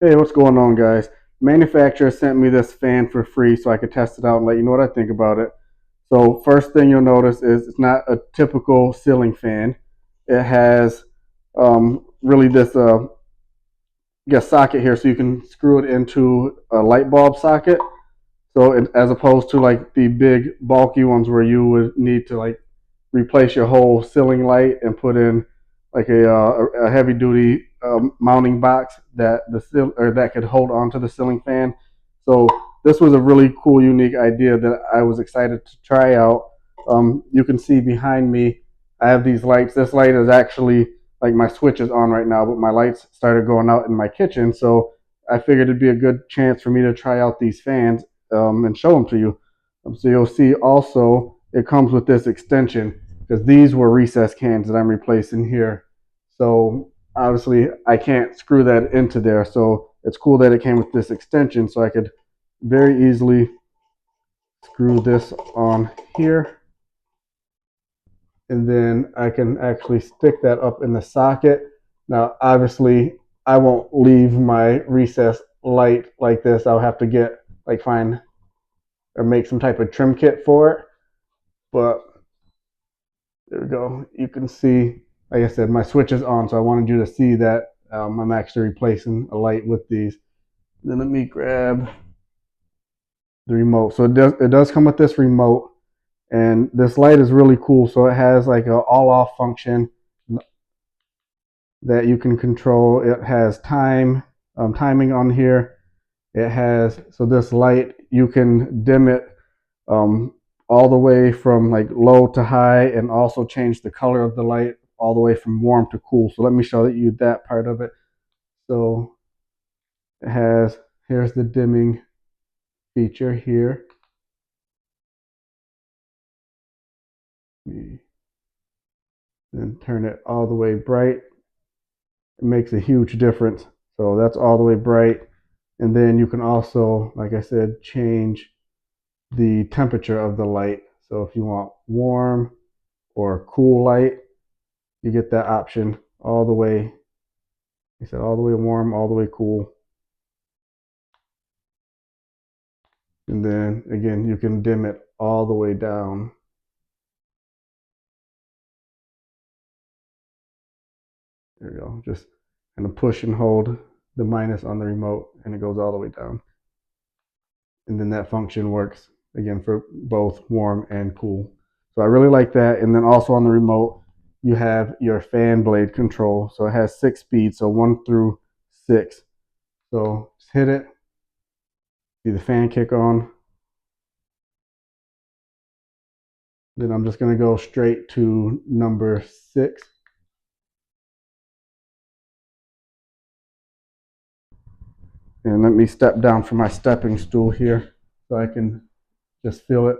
Hey, what's going on, guys? Manufacturer sent me this fan for free so I could test it out and let you know what I think about it. So first thing you'll notice is it's not a typical ceiling fan. It has really this socket here, so you can screw it into a light bulb socket. So as opposed to like the big bulky ones where you would need to like replace your whole ceiling light and put in like a heavy duty mounting box that that could hold onto the ceiling fan. So this was a really cool, unique idea that I was excited to try out. You can see behind me, I have these lights. This light is actually like my switch is on right now, but my lights started going out in my kitchen. So I figured it'd be a good chance for me to try out these fans and show them to you. So you'll see also it comes with this extension because these were recessed cans that I'm replacing here. So obviously I can't screw that into there. So it's cool that it came with this extension so I could very easily screw this on here. And then I can actually stick that up in the socket. Now, obviously, I won't leave my recessed light like this. I'll have to get find or make some type of trim kit for it. But there we go. You can see, like I said, my switch is on, so I wanted you to see that I'm actually replacing a light with these. Then let me grab the remote. So it does come with this remote, and this light is really cool. So it has like a all off function that you can control. It has timing on here. It has, so this light you can dim it um, all the way from like low to high, and also change the color of the light all the way from warm to cool. So let me show you that part of it. So it has, here's the dimming feature here. Then turn it all the way bright. It makes a huge difference. So that's all the way bright. And then you can also, like I said, change the temperature of the light. So if you want warm or cool light, you get that option all the way. I said all the way warm, all the way cool. And then again, you can dim it all the way down. There you go. Just kind of push and hold the minus on the remote, and it goes all the way down. And then that function works again for both warm and cool. So I really like that. And then also on the remote, you have your fan blade control. So it has 6 speeds, so 1 through 6. So just hit it, see the fan kick on. Then I'm just going to go straight to number 6. And let me step down from my stepping stool here so I can just feel it.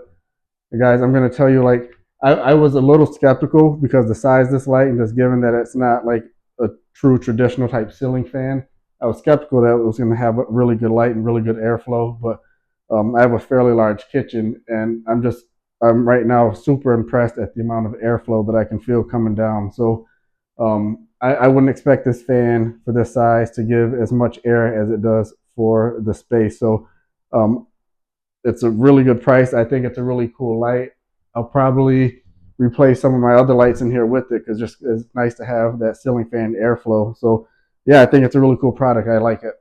Guys, I'm going to tell you, like, I was a little skeptical because the size of this light, and just given that it's not like a true traditional type ceiling fan, I was skeptical that it was going to have a really good light and really good airflow. But I have a fairly large kitchen, and I'm right now super impressed at the amount of airflow that I can feel coming down. So I wouldn't expect this fan for this size to give as much air as it does for the space. So um, it's a really good price. I think it's a really cool light. I'll probably replace some of my other lights in here with it because just it's nice to have that ceiling fan airflow. So yeah, I think it's a really cool product. I like it.